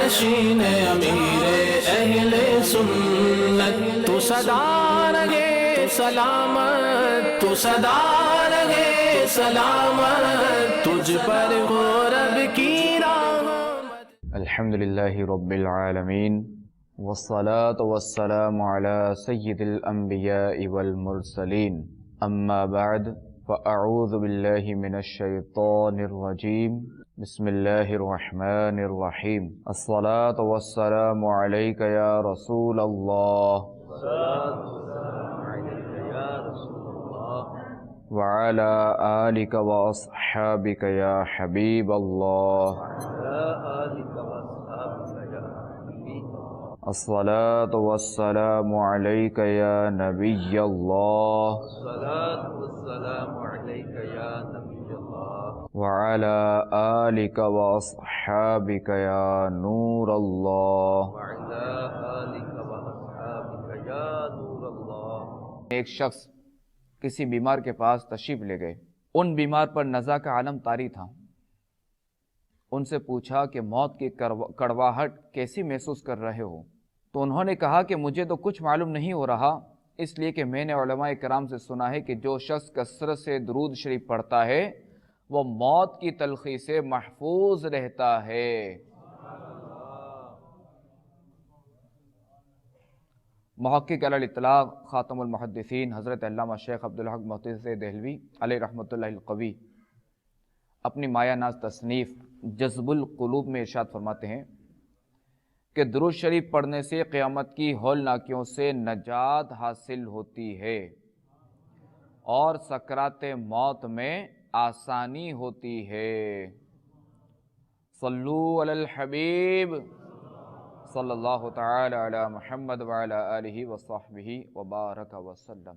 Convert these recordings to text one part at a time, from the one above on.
نشین امیر اہل سنت، تو صدا رہے سلامت، تو صدا رہے سلامت، تجھ پر ہو رب کی رحمت۔ الحمدللہ رب العالمین، والصلاة والسلام على سید الانبیاء والمرسلین، اما بعد فاعوذ باللہ من الشیطان الرجیم، بسم اللہ الرحمن الرحیم۔ الصلاة والسلام علیک یا رسول اللہ، وعلى آلک واصحابک یا حبیب اللہ، الصلاة والسلام علیک یا نبی اللہ، وعلى آلک واصحابک یا نور اللہ۔ ایک شخص کسی بیمار کے پاس تشریف لے گئے، ان بیمار پر نزع کا عالم طاری تھا۔ ان سے پوچھا کہ موت کی کڑواہٹ کیسی محسوس کر رہے ہو؟ تو انہوں نے کہا کہ مجھے تو کچھ معلوم نہیں ہو رہا، اس لیے کہ میں نے علماء کرام سے سنا ہے کہ جو شخص کثرت سے درود شریف پڑھتا ہے وہ موت کی تلخی سے محفوظ رہتا ہے۔ محقق علی الاطلاق خاتم المحدثین حضرت علامہ شیخ عبدالحق محدث دہلوی علیہ رحمۃ اللہ القوی اپنی مایہ ناز تصنیف جذب القلوب میں ارشاد فرماتے ہیں کہ درود شریف پڑھنے سے قیامت کی ہولناکیوں سے نجات حاصل ہوتی ہے اور سکرات موت میں آسانی ہوتی ہے۔ صلو علی الحبیب صلی اللہ تعالی علی محمد وعلی آلہ وصحبہ وبارک وسلم،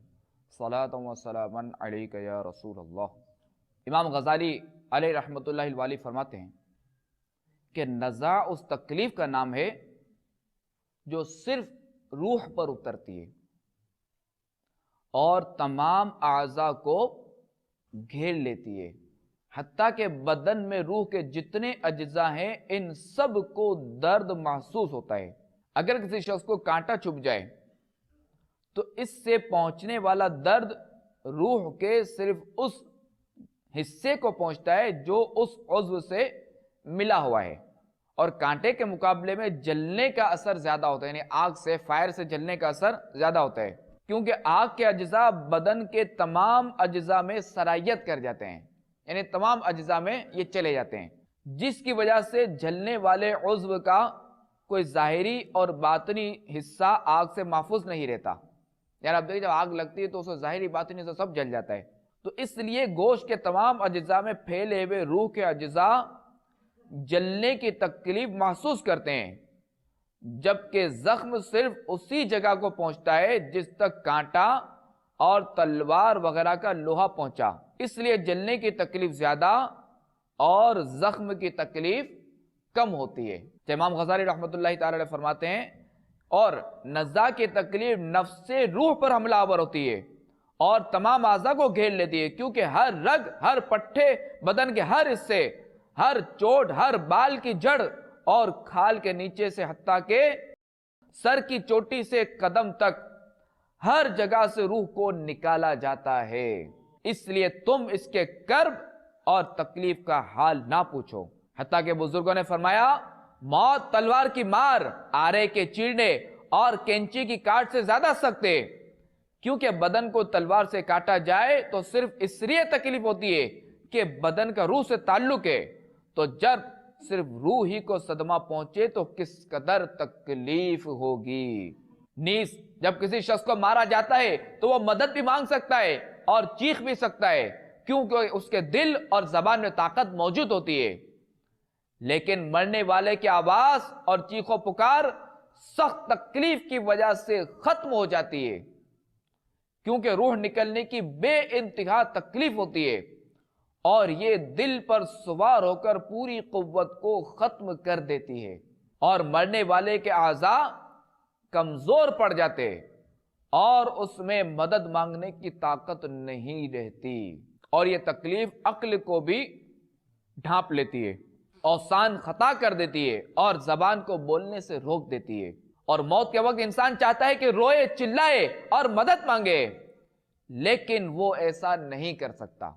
صلاۃ و سلاما علیک یا رسول اللہ۔ امام غزالی علیہ رحمۃ اللہ الوالی فرماتے ہیں کہ نزع اس تکلیف کا نام ہے جو صرف روح پر اترتی ہے اور تمام اعضاء کو گھیر لیتی ہے، حتیٰ کہ بدن میں روح کے جتنے اجزاء ہیں ان سب کو درد محسوس ہوتا ہے۔ اگر کسی شخص کو کانٹا چبھ جائے تو اس سے پہنچنے والا درد روح کے صرف اس حصے کو پہنچتا ہے جو اس عضو سے ملا ہوا ہے، اور کانٹے کے مقابلے میں جلنے کا اثر زیادہ ہوتا ہے، یعنی آگ سے، فائر سے جلنے کا اثر زیادہ ہوتا ہے، کیونکہ آگ کے اجزاء بدن کے تمام اجزاء میں سرایت کر جاتے ہیں، یعنی تمام اجزاء میں یہ چلے جاتے ہیں، جس کی وجہ سے جلنے والے عضو کا کوئی ظاہری اور باطنی حصہ آگ سے محفوظ نہیں رہتا۔ یعنی آپ دیکھیں جب آگ لگتی ہے تو اس کا ظاہری باطنی حصہ سب جل جاتا ہے، تو اس لیے گوشت کے تمام اجزاء میں پھیلے ہوئے روح کے اجزاء جلنے کی تکلیف محسوس کرتے ہیں، جبکہ زخم صرف اسی جگہ کو پہنچتا ہے جس تک کانٹا اور تلوار وغیرہ کا لوہا پہنچا، اس لیے جلنے کی تکلیف زیادہ اور زخم کی تکلیف کم ہوتی ہے۔ امام غزالی رحمۃ اللہ تعالی علیہ فرماتے ہیں اور نزع کی تکلیف نفس سے روح پر حملہ آور ہوتی ہے اور تمام اعضاء کو گھیر لیتی ہے، کیونکہ ہر رگ، ہر پٹھے، بدن کے ہر حصے، ہر چوٹ، ہر بال کی جڑ اور کھال کے نیچے سے حتیٰ کہ سر کی چوٹی سے قدم تک ہر جگہ سے روح کو نکالا جاتا ہے، اس لیے تم اس کے کرب اور تکلیف کا حال نہ پوچھو۔ حتیٰ کہ بزرگوں نے فرمایا موت تلوار کی مار، آرے کے چیرنے اور کینچی کی کاٹ سے زیادہ سخت ہے، کیونکہ بدن کو تلوار سے کاٹا جائے تو صرف اس لیے تکلیف ہوتی ہے کہ بدن کا روح سے تعلق ہے، تو جب صرف روح ہی کو صدمہ پہنچے تو کس قدر تکلیف ہوگی۔ نیز جب کسی شخص کو مارا جاتا ہے تو وہ مدد بھی مانگ سکتا ہے اور چیخ بھی سکتا ہے، کیونکہ اس کے دل اور زبان میں طاقت موجود ہوتی ہے، لیکن مرنے والے کی آواز اور چیخ و پکار سخت تکلیف کی وجہ سے ختم ہو جاتی ہے، کیونکہ روح نکلنے کی بے انتہا تکلیف ہوتی ہے اور یہ دل پر سوار ہو کر پوری قوت کو ختم کر دیتی ہے، اور مرنے والے کے اعضاء کمزور پڑ جاتے اور اس میں مدد مانگنے کی طاقت نہیں رہتی، اور یہ تکلیف عقل کو بھی ڈھانپ لیتی ہے۔ اوسان خطا کر دیتی ہے اور زبان کو بولنے سے روک دیتی ہے، اور موت کے وقت انسان چاہتا ہے کہ روئے، چلائے اور مدد مانگے، لیکن وہ ایسا نہیں کر سکتا۔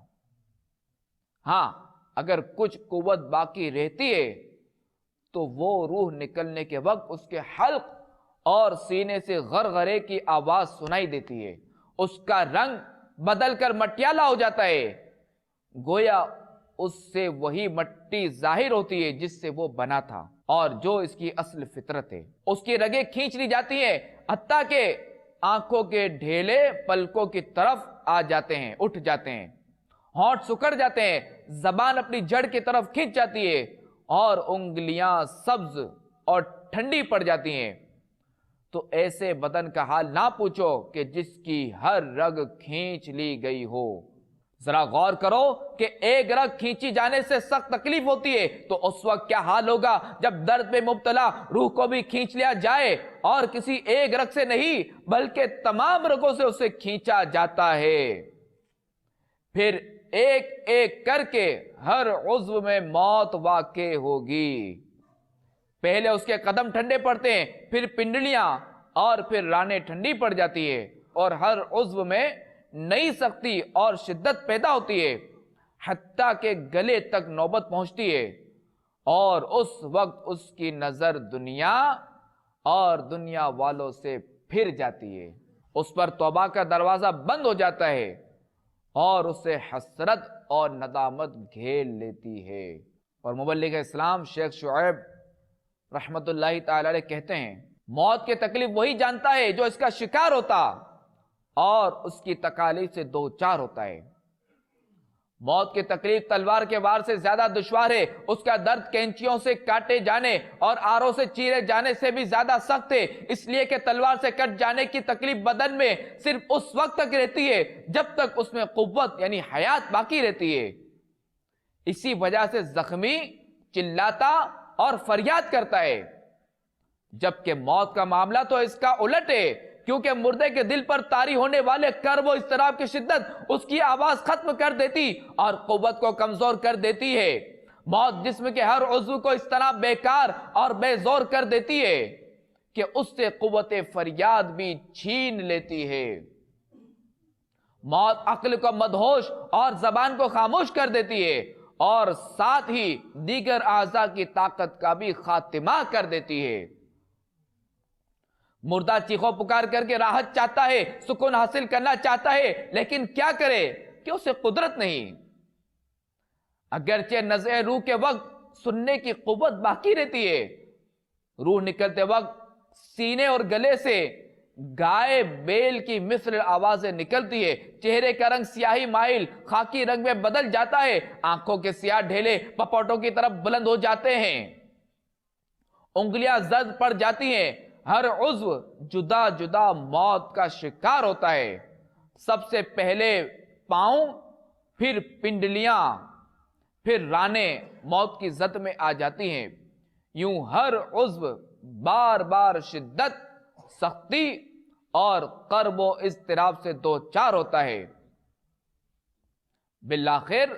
ہاں، اگر کچھ قوت باقی رہتی ہے تو وہ روح نکلنے کے وقت اس کے حلق اور سینے سے غرغرے کی آواز سنائی دیتی ہے، اس کا رنگ بدل کر مٹیالہ ہو جاتا ہے، گویا اس سے وہی مٹی ظاہر ہوتی ہے جس سے وہ بنا تھا اور جو اس کی اصل فطرت ہے۔ اس کی رگیں کھینچ لی جاتی ہیں، حتیٰ کہ آنکھوں کے ڈھیلے پلکوں کی طرف آ جاتے ہیں، اٹھ جاتے ہیں، ہونٹ سکڑ جاتے ہیں، زبان اپنی جڑ کی طرف کھینچ جاتی ہے اور انگلیاں سبز اور ٹھنڈی پڑ جاتی ہیں۔ تو ایسے بدن کا حال نہ پوچھو کہ جس کی ہر رگ کھینچ لی گئی ہو۔ ذرا غور کرو کہ ایک رگ کھینچی جانے سے سخت تکلیف ہوتی ہے، تو اس وقت کیا حال ہوگا جب درد میں مبتلا روح کو بھی کھینچ لیا جائے، اور کسی ایک رگ سے نہیں بلکہ تمام رگوں سے اسے کھینچا جاتا ہے۔ پھر ایک ایک کر کے ہر عضو میں موت واقع ہوگی۔ پہلے اس کے قدم ٹھنڈے پڑتے ہیں، پھر پنڈلیاں، اور پھر رانیں ٹھنڈی پڑ جاتی ہے، اور ہر عضو میں نئی سختی اور شدت پیدا ہوتی ہے، حتیٰ کہ گلے تک نوبت پہنچتی ہے، اور اس وقت اس کی نظر دنیا اور دنیا والوں سے پھر جاتی ہے، اس پر توبہ کا دروازہ بند ہو جاتا ہے، اور اسے حسرت اور ندامت گھیر لیتی ہے۔ اور مبلغ اسلام شیخ شعیب رحمت اللہ تعالی علیہ کہتے ہیں، موت کی تکلیف وہی جانتا ہے جو اس کا شکار ہوتا اور اس کی تکالیف سے دوچار ہوتا ہے۔ موت کی تکلیف تلوار کے وار سے زیادہ دشوار ہے، اس کا درد کینچیوں سے کاٹے جانے اور آروں سے چیرے جانے سے بھی زیادہ سخت ہے، اس لیے کہ تلوار سے کٹ جانے کی تکلیف بدن میں صرف اس وقت تک رہتی ہے جب تک اس میں قوت یعنی حیات باقی رہتی ہے۔ اسی وجہ سے زخمی چلاتا اور فریاد کرتا ہے، جبکہ موت کا معاملہ تو اس کا الٹ ہے، کیونکہ مردے کے دل پر طاری ہونے والے کرب و اضطراب کی شدت اس کی آواز ختم کر دیتی اور قوت کو کمزور کر دیتی ہے۔ موت جسم کے ہر عضو کو اس طرح بیکار اور بے زور کر دیتی ہے کہ اس سے قوت فریاد بھی چھین لیتی ہے۔ موت عقل کو مدہوش اور زبان کو خاموش کر دیتی ہے، اور ساتھ ہی دیگر اعضاء کی طاقت کا بھی خاتمہ کر دیتی ہے۔ مردہ چیخو پکار کر کے راحت چاہتا ہے، سکون حاصل کرنا چاہتا ہے، لیکن کیا کرے کہ اسے قدرت نہیں۔ اگرچہ نزع روح کے وقت سننے کی قوت باقی رہتی ہے، روح نکلتے وقت سینے اور گلے سے گائے بیل کی مثل آوازیں نکلتی ہے، چہرے کا رنگ سیاہی مائل خاکی رنگ میں بدل جاتا ہے، آنکھوں کے سیاہ ڈھیلے پپوٹوں کی طرف بلند ہو جاتے ہیں، انگلیاں زرد پڑ جاتی ہیں، ہر عضو جدا جدا موت کا شکار ہوتا ہے۔ سب سے پہلے پاؤں، پھر پنڈلیاں، پھر رانیں موت کی زد میں آ جاتی ہیں۔ یوں ہر عضو بار بار شدت، سختی اور کرب و اضطراب سے دوچار ہوتا ہے۔ بالآخر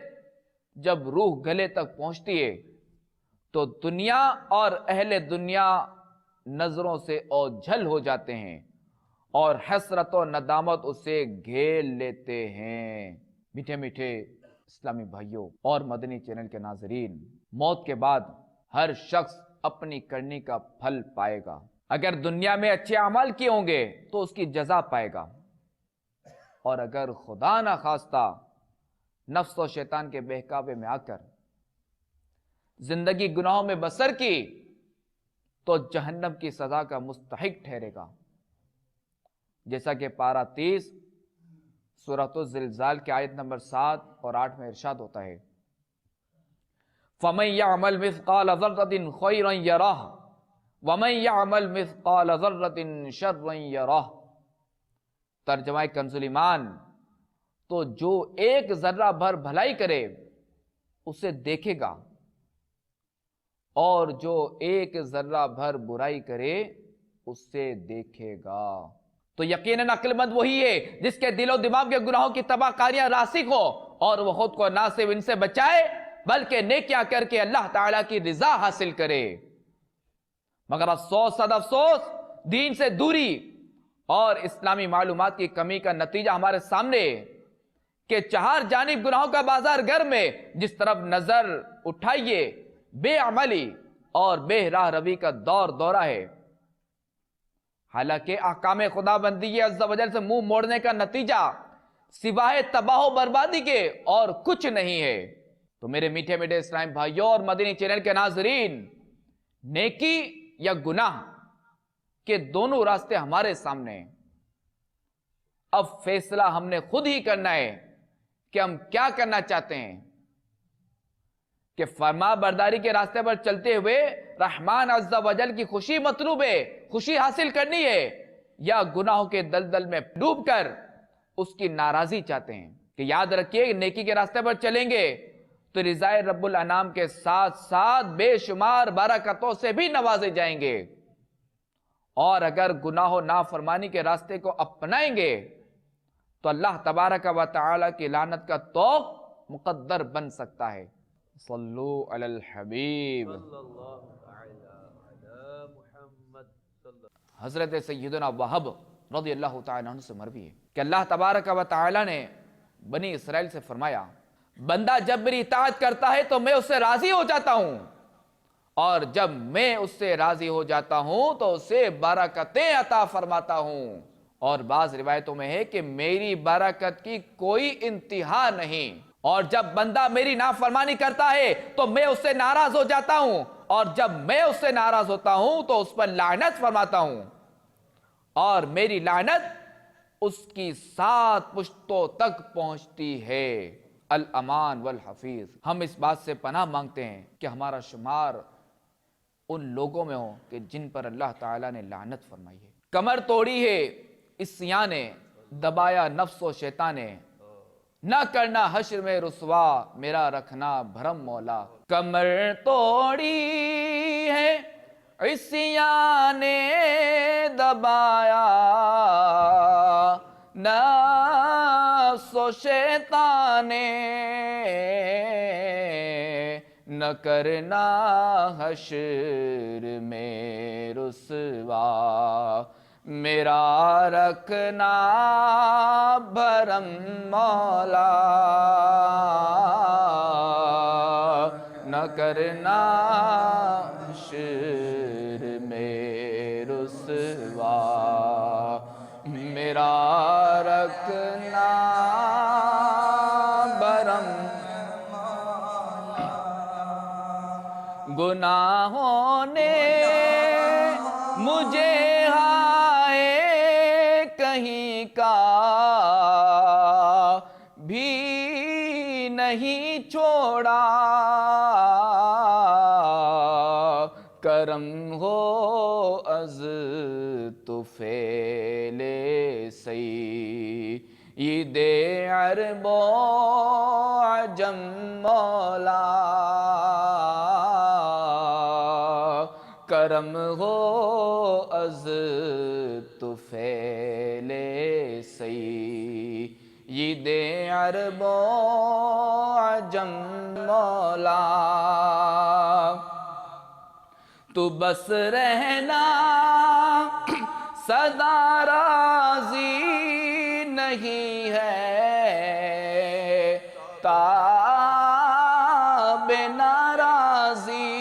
جب روح گلے تک پہنچتی ہے تو دنیا اور اہل دنیا نظروں سے اوجھل ہو جاتے ہیں اور حسرت و ندامت اسے گھیر لیتے ہیں۔ میٹھے میٹھے اسلامی بھائیوں اور مدنی چینل کے ناظرین، موت کے بعد ہر شخص اپنی کرنی کا پھل پائے گا۔ اگر دنیا میں اچھے اعمال کیے ہوں گے تو اس کی جزا پائے گا، اور اگر خدا نہ خواستہ نفس و شیطان کے بہکاوے میں آ کر زندگی گناہوں میں بسر کی تو جہنم کی سزا کا مستحق ٹھہرے گا، جیسا کہ پارہ 30 سورۃ الزلزال کی آیت نمبر 7 اور 8 میں ارشاد ہوتا ہے، فَمَن يَعْمَلْ مِثْقَالَ ذَرَّةٍ خَيْرًا يَرَهُ وَمَن يَعْمَلْ مِثْقَالَ ذَرَّةٍ شَرًّا يَرَهُ۔ ترجمہ کنز ایمان، تو جو ایک ذرہ بھر بھلائی کرے اسے دیکھے گا، اور جو ایک ذرہ بھر برائی کرے اسے دیکھے گا۔ تو یقیناً عقل مند وہی ہے جس کے دل و دماغ کے گناہوں کی تباہ کاریاں راسخ ہو، اور وہ خود کو نہ صرف ان سے بچائے بلکہ نیکیاں کر کے اللہ تعالیٰ کی رضا حاصل کرے۔ مگر افسوس صد افسوس، دین سے دوری اور اسلامی معلومات کی کمی کا نتیجہ ہمارے سامنے کہ چہار جانب گناہوں کا بازار گرم ہے، جس طرف نظر اٹھائیے بے عملی اور بے راہ روی کا دور دورہ ہے۔ حالانکہ احکام خدا بندی عز و جل سے منہ موڑنے کا نتیجہ سوائے تباہ و بربادی کے اور کچھ نہیں ہے۔ تو میرے میٹھے میٹھے اسلام بھائیوں اور مدنی چینل کے ناظرین، نیکی یا گناہ کے دونوں راستے ہمارے سامنے ہیں۔ اب فیصلہ ہم نے خود ہی کرنا ہے کہ ہم کیا کرنا چاہتے ہیں، کہ فرما برداری کے راستے پر چلتے ہوئے رحمان عز و جل کی خوشی مطلوب ہے، خوشی حاصل کرنی ہے، یا گناہوں کے دلدل میں ڈوب کر اس کی ناراضی چاہتے ہیں۔ کہ یاد رکھیے نیکی کے راستے پر چلیں گے تو رضائے رب الانام کے ساتھ ساتھ بے شمار برکتوں سے بھی نوازے جائیں گے، اور اگر گناہ و نافرمانی کے راستے کو اپنائیں گے تو اللہ تبارک و تعالی کی لعنت کا توق مقدر بن سکتا ہے۔ صلو علی الحبیب۔ حضرت سیدنا وہب رضی اللہ تعالیٰ عنہ سے مروی ہے کہ اللہ تبارک و تعالی نے بنی اسرائیل سے فرمایا، بندہ جب میری اطاعت کرتا ہے تو میں اس سے راضی ہو جاتا ہوں، اور جب میں اس سے راضی ہو جاتا ہوں تو اسے برکتیں عطا فرماتا ہوں۔ اور بعض روایتوں میں ہے کہ میری برکت کی کوئی انتہا نہیں، اور جب بندہ میری نافرمانی کرتا ہے تو میں اس سے ناراض ہو جاتا ہوں، اور جب میں اس سے ناراض ہوتا ہوں تو اس پر لعنت فرماتا ہوں، اور میری لعنت اس کی 7 پشتوں تک پہنچتی ہے۔ الامان والحفیظ۔ ہم اس بات سے پناہ مانگتے ہیں کہ ہمارا شمار ان لوگوں میں ہو کہ جن پر اللہ تعالیٰ نے لعنت فرمائی ہے۔ کمر توڑی ہے عیسیاں نے، دبایا نفس و شیطان نے، نہ کرنا حشر میں رسوا میرا رکھنا بھرم مولا۔ کمر توڑی ہے عیسیاں نے، دبایا نفس و شیطان نے، نہ کرنا حشر میں رسوا میرا رکھنا بھرم مولا، نہ کرنا حشر میں رسوا میرا رکھنا بھرم۔ گناہوں نے مجھے کہیں کا بھی نہیں چھوڑا، کرم ہو از تو فیلے سید عرب و عجم مولا، کرم ہو از تو فیلے سید عرب و عجم مولا، تو بس رہنا سدا راضی نہیں ہے، تاب ناراضی،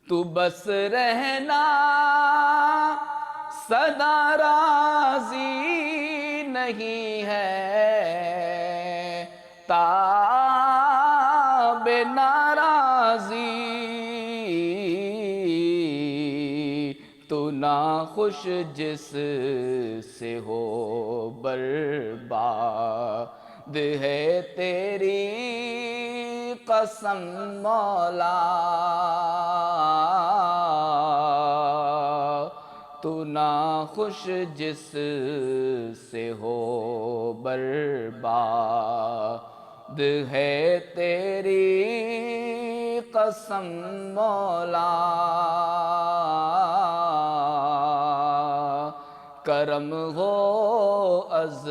تو بس رہنا سدا راضی نہیں ہے، تاب ناراضی، تو ناخوش جس سے ہو برباد ہے تیری قسم مولا، تو ناخوش جس سے ہو برباد ہے تیری قسم مولا، کرم ہو از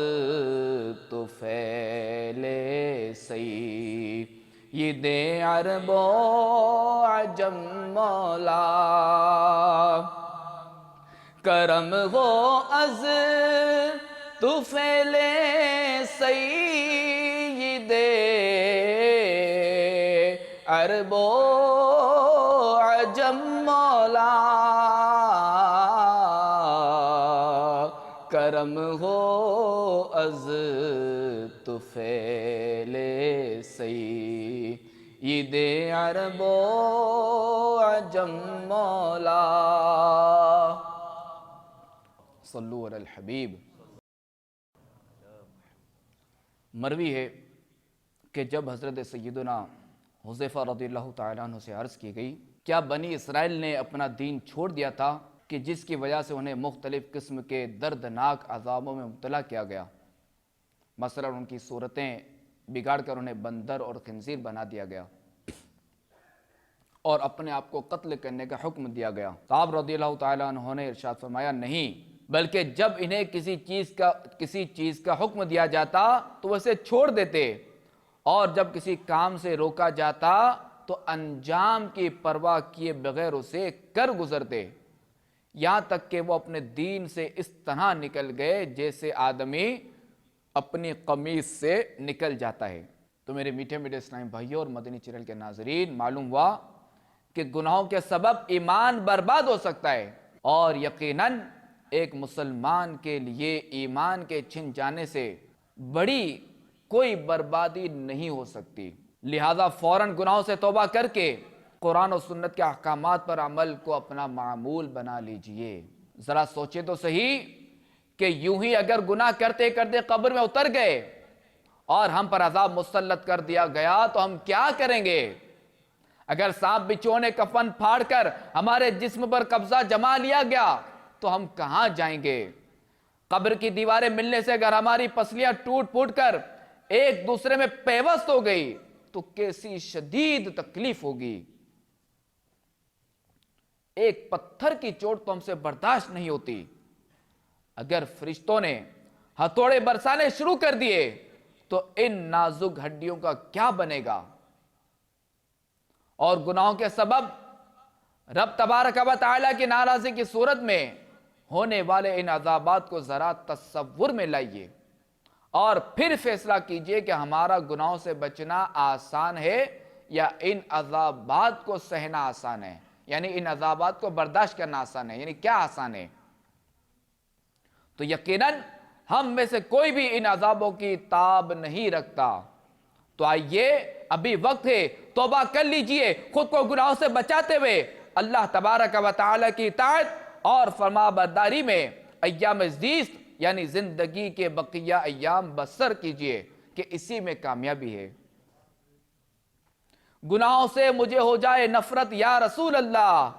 تو طفیل سید عرب و عجم مولا کرم ہو از طفیل سید عرب و عجم مولا کرم ہو از طفیل سید عرب و عجم مولا صلو علی الحبیب۔ مروی ہے کہ جب حضرت سیدنا حذیفہ رضی اللہ تعالیٰ عنہ سے عرض کی گئی کیا بنی اسرائیل نے اپنا دین چھوڑ دیا تھا کہ جس کی وجہ سے انہیں مختلف قسم کے دردناک عذابوں میں مبتلا کیا گیا، مثلا ان کی صورتیں بگاڑ کر انہیں بندر اور خنزیر بنا دیا گیا اور اپنے آپ کو قتل کرنے کا حکم دیا گیا؟ صاحب رضی اللہ تعالیٰ عنہ نے ارشاد فرمایا نہیں، بلکہ جب انہیں کسی چیز کا حکم دیا جاتا تو وہ اسے چھوڑ دیتے، اور جب کسی کام سے روکا جاتا تو انجام کی پرواہ کیے بغیر اسے کر گزرتے، یہاں تک کہ وہ اپنے دین سے اس طرح نکل گئے جیسے آدمی اپنی قمیص سے نکل جاتا ہے۔ تو میرے میٹھے میٹھے اسلامی بھائیوں اور مدنی چینل کے ناظرین، معلوم ہوا کہ گناہوں کے سبب ایمان برباد ہو سکتا ہے، اور یقیناً ایک مسلمان کے لیے ایمان کے چھن جانے سے بڑی کوئی بربادی نہیں ہو سکتی، لہذا فوراً گناہوں سے توبہ کر کے قرآن و سنت کے احکامات پر عمل کو اپنا معمول بنا لیجئے۔ ذرا سوچے تو صحیح کہ یوں ہی اگر گناہ کرتے کرتے قبر میں اتر گئے اور ہم پر عذاب مسلط کر دیا گیا تو ہم کیا کریں گے؟ اگر سانپ بچھو نے کفن پھاڑ کر ہمارے جسم پر قبضہ جما لیا گیا تو ہم کہاں جائیں گے؟ قبر کی دیواریں ملنے سے اگر ہماری پسلیاں ٹوٹ پھوٹ کر ایک دوسرے میں پیوست ہو گئی تو کیسی شدید تکلیف ہوگی۔ ایک پتھر کی چوٹ تو ہم سے برداشت نہیں ہوتی، اگر فرشتوں نے ہتھوڑے برسانے شروع کر دیے تو ان نازک ہڈیوں کا کیا بنے گا؟ اور گناہوں کے سبب رب تبارک و تعالیٰ کی ناراضی کی صورت میں ہونے والے ان عذابات کو ذرا تصور میں لائیے اور پھر فیصلہ کیجئے کہ ہمارا گناہوں سے بچنا آسان ہے یا ان عذابات کو سہنا آسان ہے، یعنی ان عذابات کو برداشت کرنا آسان ہے، یعنی کیا آسان ہے؟ تو یقیناً ہم میں سے کوئی بھی ان عذابوں کی تاب نہیں رکھتا۔ تو آئیے ابھی وقت ہے، توبہ کر لیجئے، خود کو گناہوں سے بچاتے ہوئے اللہ تبارک و تعالیٰ کی اطاعت اور فرما برداری میں ایام زیست یعنی زندگی کے بقیہ ایام بسر کیجئے کہ اسی میں کامیابی ہے۔ گناہوں سے مجھے ہو جائے نفرت یا رسول اللہ،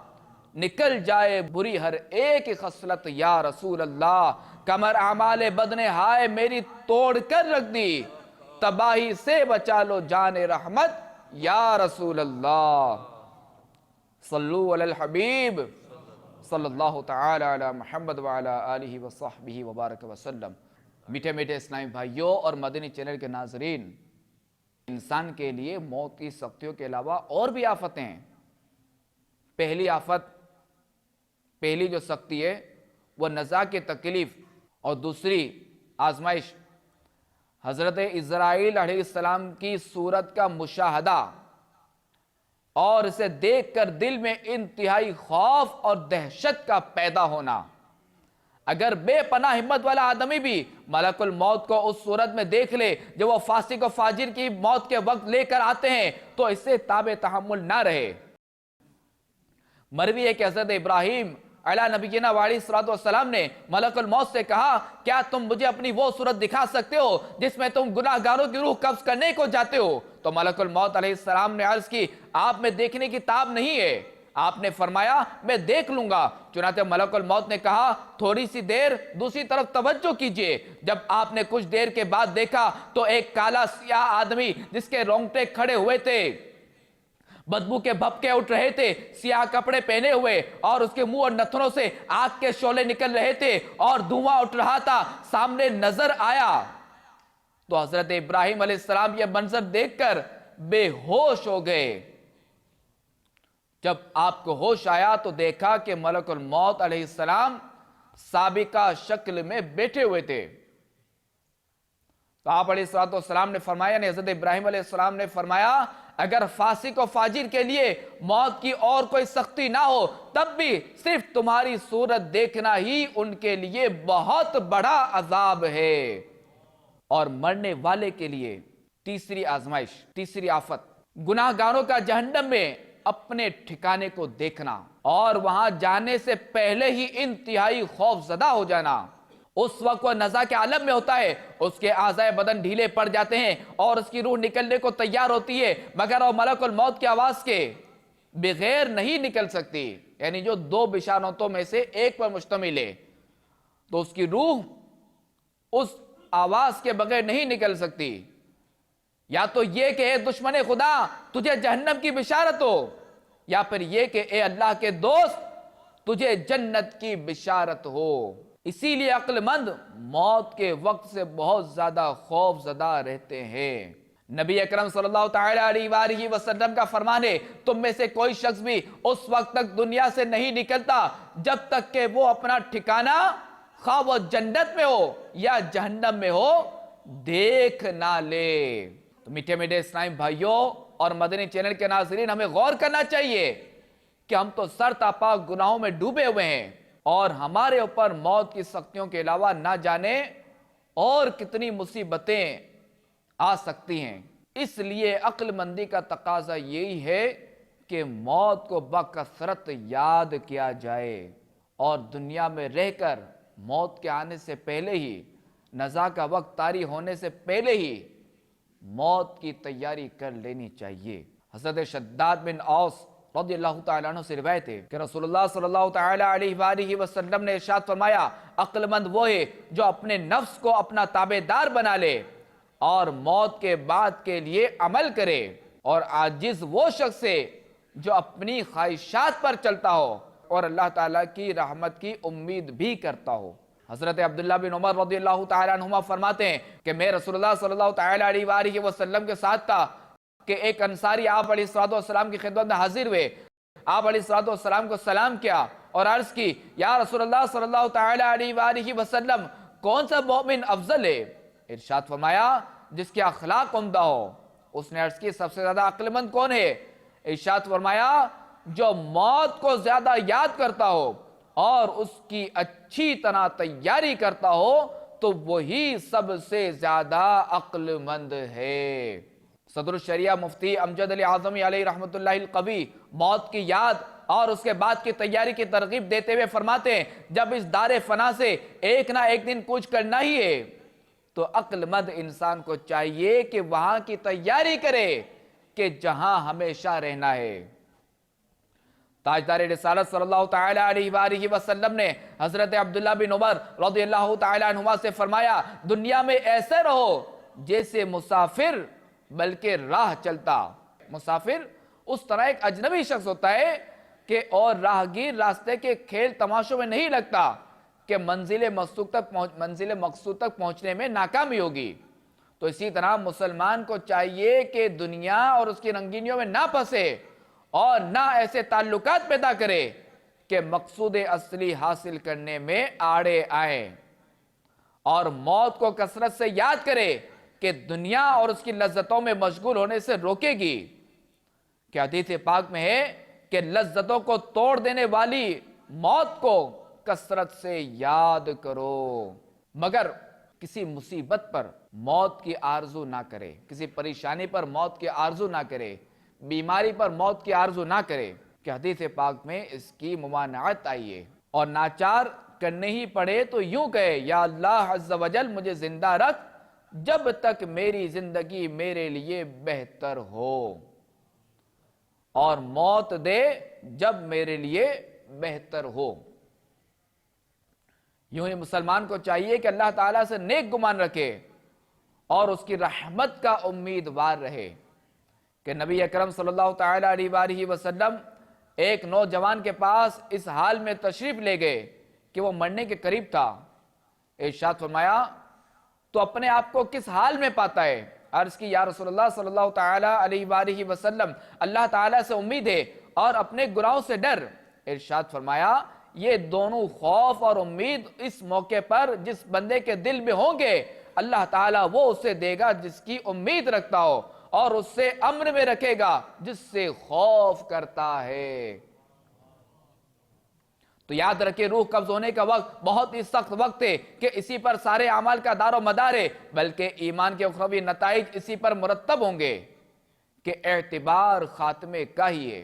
نکل جائے بری ہر ایک خصلت یا رسول اللہ، کمر اعمال بد نے ہائے میری توڑ کر رکھ دی، تباہی سے بچا لو جان رحمت یا رسول اللہ۔ صلو علی الحبیب صلی اللہ تعالی علی محمد وعلی آلہ وصحبہ وبارک وسلم۔ میٹھے میٹھے اسلامی بھائیوں اور مدنی چینل کے ناظرین، انسان کے لیے موت کی سختیوں کے علاوہ اور بھی آفتیں ہیں۔ پہلی جو سختی ہے وہ نزا کی تکلیف، اور دوسری آزمائش حضرت اسرائیل علیہ السلام کی صورت کا مشاہدہ اور اسے دیکھ کر دل میں انتہائی خوف اور دہشت کا پیدا ہونا۔ اگر بے پناہ ہمت والا آدمی بھی ملک الموت کو اس صورت میں دیکھ لے جو وہ فاسق و فاجر کی موت کے وقت لے کر آتے ہیں تو اس سے تاب تحمل نہ رہے۔ مروی ہے کہ حضرت ابراہیم علیہ نبینا وعلیہ السلام نے ملک الموت سے کہا کیا تم مجھے اپنی وہ صورت دکھا سکتے ہو جس میں تم گناہگاروں کی روح قبض کرنے کو جاتے ہو؟ تو ملک الموت علیہ السلام نے عرض کی آپ میں دیکھنے کی تاب نہیں ہے۔ آپ نے فرمایا میں دیکھ لوں گا۔ چنانچہ ملک الموت نے کہا تھوڑی سی دیر دوسری طرف توجہ کیجئے۔ جب آپ نے کچھ دیر کے بعد دیکھا تو ایک کالا سیاہ آدمی جس کے رونگٹے کھڑے ہوئے تھے، بدبو کے بھپکے اٹھ رہے تھے، سیاہ کپڑے پہنے ہوئے اور اس کے منہ اور نتھنوں سے آگ کے شعلے نکل رہے تھے اور دھواں اٹھ رہا تھا، سامنے نظر آیا۔ تو حضرت ابراہیم علیہ السلام یہ منظر دیکھ کر بے ہوش ہو گئے۔ جب آپ کو ہوش آیا تو دیکھا کہ ملک الموت علیہ السلام سابقہ شکل میں بیٹھے ہوئے تھے۔ تو آپ علیہ السلام نے فرمایا، یعنی حضرت ابراہیم علیہ السلام نے فرمایا، اگر فاسق و فاجر کے لیے موت کی اور کوئی سختی نہ ہو تب بھی صرف تمہاری صورت دیکھنا ہی ان کے لیے بہت بڑا عذاب ہے۔ اور مرنے والے کے لیے تیسری آزمائش، تیسری آفت، گناہ گاروں کا جہنم میں اپنے ٹھکانے کو دیکھنا اور وہاں جانے سے پہلے ہی انتہائی خوف زدہ ہو جانا۔ اس وقت وہ نزا کے عالم میں ہوتا ہے، اس کے اعضائے بدن ڈھیلے پڑ جاتے ہیں اور اس کی روح نکلنے کو تیار ہوتی ہے، مگر وہ ملک الموت کی آواز کے بغیر نہیں نکل سکتی، یعنی جو دو بشارتوں میں سے ایک پر مشتمل ہے، تو اس کی روح اس آواز کے بغیر نہیں نکل سکتی۔ یا تو یہ کہ اے دشمن خدا تجھے جہنم کی بشارت ہو، یا پھر یہ کہ اے اللہ کے دوست تجھے جنت کی بشارت ہو۔ اسی لیے عقل مند موت کے وقت سے بہت زیادہ خوف زدہ رہتے ہیں۔ نبی اکرم صلی اللہ تعالی علیہ وآلہ وسلم کا فرمان ہے، تم میں سے کوئی شخص بھی اس وقت تک دنیا سے نہیں نکلتا جب تک کہ وہ اپنا ٹھکانہ خواہ وہ جنت میں ہو یا جہنم میں ہو دیکھ نہ لے۔ تو میٹھے میٹھے اسلام بھائیوں اور مدنی چینل کے ناظرین، ہمیں غور کرنا چاہیے کہ ہم تو سر تا پا گناہوں میں ڈوبے ہوئے ہیں اور ہمارے اوپر موت کی سختیوں کے علاوہ نہ جانے اور کتنی مصیبتیں آ سکتی ہیں۔ اس لیے عقل مندی کا تقاضا یہی ہے کہ موت کو بکثرت یاد کیا جائے اور دنیا میں رہ کر موت کے آنے سے پہلے ہی، نزا کا وقت طاری ہونے سے پہلے ہی موت کی تیاری کر لینی چاہیے۔ حضرت شداد بن اوس رضی اللہ تعالیٰ عنہ سے روایت ہے کہ رسول اللہ صلی اللہ تعالیٰ علیہ وآلہ وسلم نے ارشاد فرمایا، عقل مند وہ ہے جو اپنے نفس کو اپنا تابعدار بنا لے اور موت کے بعد کے لیے عمل کرے، اور عاجز وہ شخص ہے جو اپنی خواہشات پر چلتا ہو اور اللہ تعالیٰ کی رحمت کی امید بھی کرتا ہو۔ حضرت عبداللہ بن عمر رضی اللہ تعالیٰ عنہما فرماتے ہیں کہ میں رسول اللہ صلی اللہ تعالیٰ علیہ وآلہ وسلم کے ساتھ تھا کہ ایک انصاری آپ علیہ السلام کی خدمت میں حاضر ہوئے۔ آپ علیہ السلام کو سلام کیا اور عرض کی، یا رسول اللہ صلی اللہ تعالیٰ علیہ وآلہ وسلم کون سا مومن افضل ہے؟ ارشاد فرمایا، جس کے اخلاق عمدہ ہو۔ اس نے عرض کی، سب سے زیادہ عقل مند کون ہے؟ ارشاد فرمایا، جو موت کو زیادہ یاد کرتا ہو اور اس کی اچھی طرح تیاری کرتا ہو تو وہی سب سے زیادہ عقل مند ہے۔ صدر الشریعہ مفتی امجد علی اعظمی علیہ رحمت اللہ القوی موت کی یاد اور اس کے بعد کی تیاری کی ترغیب دیتے ہوئے فرماتے ہیں، جب اس دار فنا سے ایک نہ ایک دن کوچ کرنا ہی ہے تو عقل مند انسان کو چاہیے کہ وہاں کی تیاری کرے کہ جہاں ہمیشہ رہنا ہے۔ تاجدار رسالت صلی اللہ تعالیٰ علیہ وآلہ وسلم نے حضرت عبداللہ بن عمر رضی اللہ تعالیٰ عنہما سے فرمایا، دنیا میں ایسے رہو جیسے مسافر بلکہ راہ چلتا۔ مسافر اس طرح ایک اجنبی شخص ہوتا ہے کہ اور راہگیر راستے کے کھیل تماشوں میں نہیں لگتا کہ منزل مقصود تک پہنچنے میں ناکامی ہوگی۔ تو اسی طرح مسلمان کو چاہیے کہ دنیا اور اس کی رنگینیوں میں نہ پھنسے اور نہ ایسے تعلقات پیدا کرے کہ مقصود اصلی حاصل کرنے میں آڑے آئیں، اور موت کو کثرت سے یاد کرے کہ دنیا اور اس کی لذتوں میں مشغول ہونے سے روکے گی۔ کہ حدیث پاک میں ہے کہ لذتوں کو توڑ دینے والی موت کو کثرت سے یاد کرو، مگر کسی مصیبت پر موت کی آرزو نہ کرے، کسی پریشانی پر موت کی آرزو نہ کرے، بیماری پر موت کی آرزو نہ کرے، کہ حدیث پاک میں اس کی ممانعت آئی ہے۔ اور ناچار کرنے ہی پڑے تو یوں کہے، یا اللہ عز و جل مجھے زندہ رکھ جب تک میری زندگی میرے لیے بہتر ہو، اور موت دے جب میرے لیے بہتر ہو۔ یوں ہی مسلمان کو چاہیے کہ اللہ تعالیٰ سے نیک گمان رکھے اور اس کی رحمت کا امیدوار رہے۔ کہ نبی اکرم صلی اللہ تعالیٰ علیہ وآلہ وسلم ایک نوجوان کے پاس اس حال میں تشریف لے گئے کہ وہ مرنے کے قریب تھا۔ ارشاد فرمایا، تو اپنے آپ کو کس حال میں پاتا ہے؟ عرض کی یا رسول اللہ صلی اللہ تعالی علیہ وآلہ وسلم، اللہ تعالیٰ سے امید ہے اور اپنے گناہوں سے ڈر۔ ارشاد فرمایا یہ دونوں خوف اور امید اس موقع پر جس بندے کے دل میں ہوں گے، اللہ تعالیٰ وہ اسے دے گا جس کی امید رکھتا ہو، اور اس سے امن میں رکھے گا جس سے خوف کرتا ہے۔ تو یاد رکھیں، روح قبض ہونے کا وقت بہت ہی سخت وقت ہے کہ اسی پر سارے اعمال کا دار و مدار ہے، بلکہ ایمان کے اخروی نتائج اسی پر مرتب ہوں گے کہ اعتبار خاتمے کا ہی ہے۔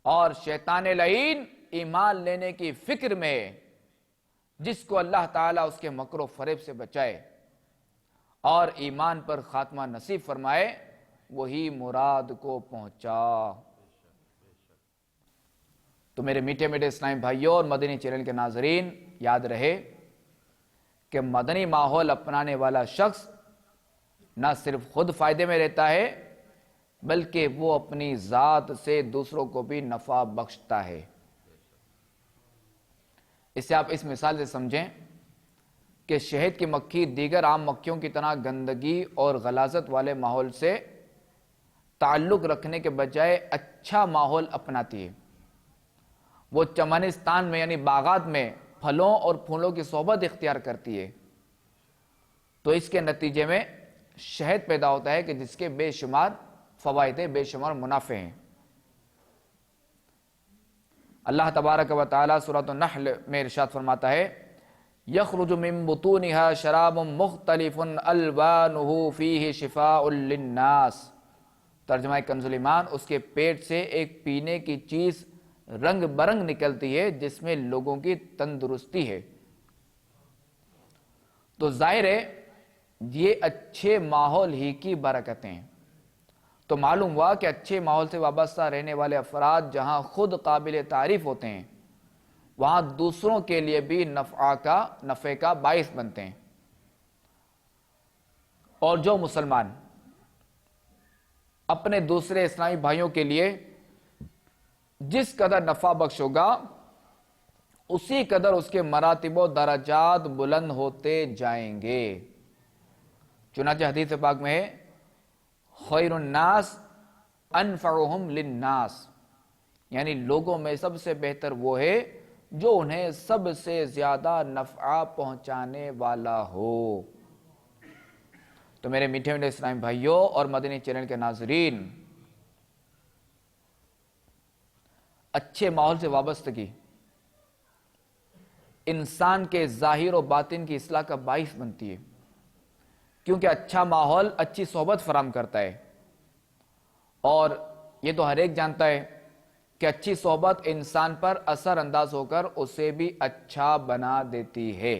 اور شیطان لعین ایمان لینے کی فکر میں ہے، جس کو اللہ تعالیٰ اس کے مکر و فریب سے بچائے اور ایمان پر خاتمہ نصیب فرمائے، وہی مراد کو پہنچا۔ تو میرے میٹھے میٹھے اسلامی بھائیوں اور مدنی چینل کے ناظرین، یاد رہے کہ مدنی ماحول اپنانے والا شخص نہ صرف خود فائدے میں رہتا ہے، بلکہ وہ اپنی ذات سے دوسروں کو بھی نفع بخشتا ہے۔ اسے آپ اس مثال سے سمجھیں کہ شہد کی مکھی دیگر عام مکھیوں کی طرح گندگی اور غلاظت والے ماحول سے تعلق رکھنے کے بجائے اچھا ماحول اپناتی ہے۔ وہ چمنستان میں یعنی باغات میں پھلوں اور پھولوں کی صحبت اختیار کرتی ہے، تو اس کے نتیجے میں شہد پیدا ہوتا ہے کہ جس کے بے شمار فوائد ہیں، بے شمار منافع ہیں۔ اللہ تبارک و تعالی سورۃ النحل میں ارشاد فرماتا ہے یخرج من بطونها شراب مختلف الوانه فیہ شفاء للناس۔ ترجمہ کنز الایمان، اس کے پیٹ سے ایک پینے کی چیز رنگ برنگ نکلتی ہے جس میں لوگوں کی تندرستی ہے۔ تو ظاہر ہے یہ اچھے ماحول ہی کی برکتیں ہیں۔ تو معلوم ہوا کہ اچھے ماحول سے وابستہ رہنے والے افراد جہاں خود قابل تعریف ہوتے ہیں، وہاں دوسروں کے لیے بھی نفع کا باعث بنتے ہیں۔ اور جو مسلمان اپنے دوسرے اسلامی بھائیوں کے لیے جس قدر نفع بخش ہوگا، اسی قدر اس کے مراتب و درجات بلند ہوتے جائیں گے۔ چنانچہ حدیث پاک میں ہے خیر الناس انفعهم للناس، یعنی لوگوں میں سب سے بہتر وہ ہے جو انہیں سب سے زیادہ نفع پہنچانے والا ہو۔ تو میرے میٹھے میٹھے اسلامی بھائیوں اور مدنی چینل کے ناظرین، اچھے ماحول سے وابستگی انسان کے ظاہر و باطن کی اصلاح کا باعث بنتی ہے، کیونکہ اچھا ماحول اچھی صحبت فراہم کرتا ہے، اور یہ تو ہر ایک جانتا ہے کہ اچھی صحبت انسان پر اثر انداز ہو کر اسے بھی اچھا بنا دیتی ہے۔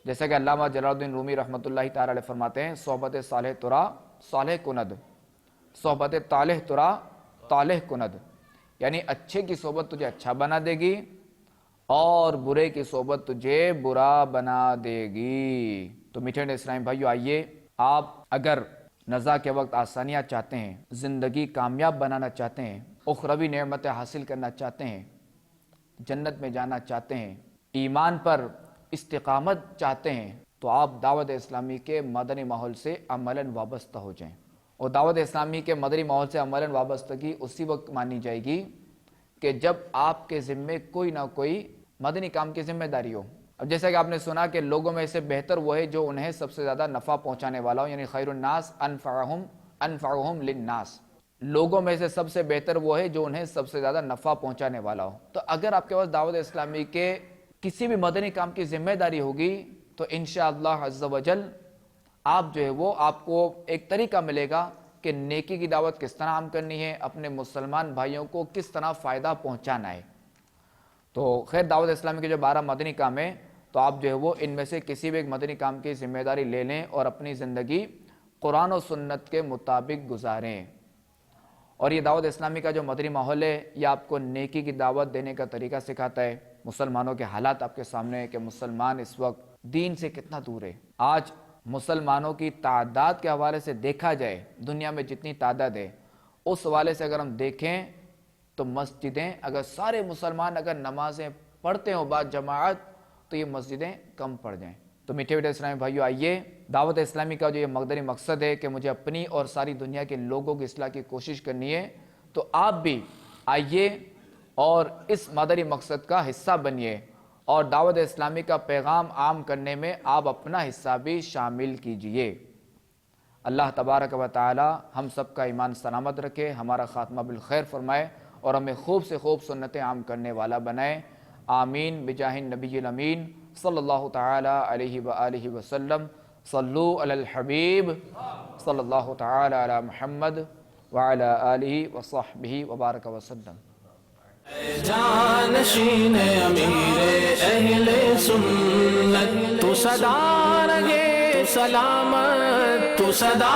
جیسا کہ علامہ جلال الدین رومی رحمۃ اللہ تعالی علیہ فرماتے ہیں صحبت صالح ترا صالح کند، صحبت طالح ترا طالح کند، یعنی اچھے کی صحبت تجھے اچھا بنا دے گی اور برے کی صحبت تجھے برا بنا دے گی۔ تو میٹھے اسلامی بھائیو، آئیے آپ اگر نزا کے وقت آسانیاں چاہتے ہیں، زندگی کامیاب بنانا چاہتے ہیں، اخروی نعمتیں حاصل کرنا چاہتے ہیں، جنت میں جانا چاہتے ہیں، ایمان پر استقامت چاہتے ہیں، تو آپ دعوت اسلامی کے مدنی ماحول سے عملاً وابستہ ہو جائیں۔ اور دعوت اسلامی کے مدنی ماحول سے عملاً وابستگی اسی وقت مانی جائے گی کہ جب آپ کے ذمے کوئی نہ کوئی مدنی کام کی ذمہ داری ہو۔ اب جیسا کہ آپ نے سنا کہ لوگوں میں سے بہتر وہ ہے جو انہیں سب سے زیادہ نفع پہنچانے والا ہو، یعنی خیر الناس انفعهم للناس، لوگوں میں سے سب سے بہتر وہ ہے جو انہیں سب سے زیادہ نفع پہنچانے والا ہو۔ تو اگر آپ کے پاس دعوت اسلامی کے کسی بھی مدنی کام کی ذمہ داری ہوگی تو انشاءاللہ عز و جل آپ جو ہے وہ آپ کو ایک طریقہ ملے گا کہ نیکی کی دعوت کس طرح عام کرنی ہے، اپنے مسلمان بھائیوں کو کس طرح فائدہ پہنچانا ہے۔ تو خیر دعوت اسلامی کے جو 12 مدنی کام ہیں، تو آپ جو ہے وہ ان میں سے کسی بھی ایک مدنی کام کی ذمہ داری لے لیں اور اپنی زندگی قرآن و سنت کے مطابق گزاریں۔ اور یہ دعوت اسلامی کا جو مدنی ماحول ہے، یہ آپ کو نیکی کی دعوت دینے کا طریقہ سکھاتا ہے۔ مسلمانوں کے حالات آپ کے سامنے ہے کہ مسلمان اس وقت دین سے کتنا دور ہے۔ آج مسلمانوں کی تعداد کے حوالے سے دیکھا جائے، دنیا میں جتنی تعداد ہے اس حوالے سے اگر ہم دیکھیں تو مسجدیں، اگر سارے مسلمان اگر نمازیں پڑھتے ہوں بعد جماعت، تو یہ مسجدیں کم پڑ جائیں۔ تو تو میٹھے میٹھے اسلامی بھائیو، آئیے دعوت اسلامی کا جو یہ مقدری مقصد ہے کہ مجھے اپنی اور ساری دنیا کے لوگوں کی اصلاح کی کوشش کرنی ہے، تو آپ بھی آئیے اور اس مقدری مقصد کا حصہ بنیے اور دعوت اسلامی کا پیغام عام کرنے میں آپ اپنا حصہ بھی شامل کیجئے۔ اللہ تبارک و تعالی ہم سب کا ایمان سلامت رکھے، ہمارا خاتمہ بالخیر فرمائے اور ہمیں خوب سے خوب سنتیں عام کرنے والا بنائے۔ آمین بجاہ النبی الامین صلی اللہ تعالی علیہ وآلہ وسلم۔ صلو علی الحبیب صلی اللہ تعالی علی محمد وعلی آلہ وصحبہ وبارک وسلم۔ جانشین امیر اہل سنت، تو سدا رہے سلامت، تو سدا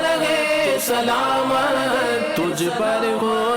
رہے سلامت، تجھ پر ہو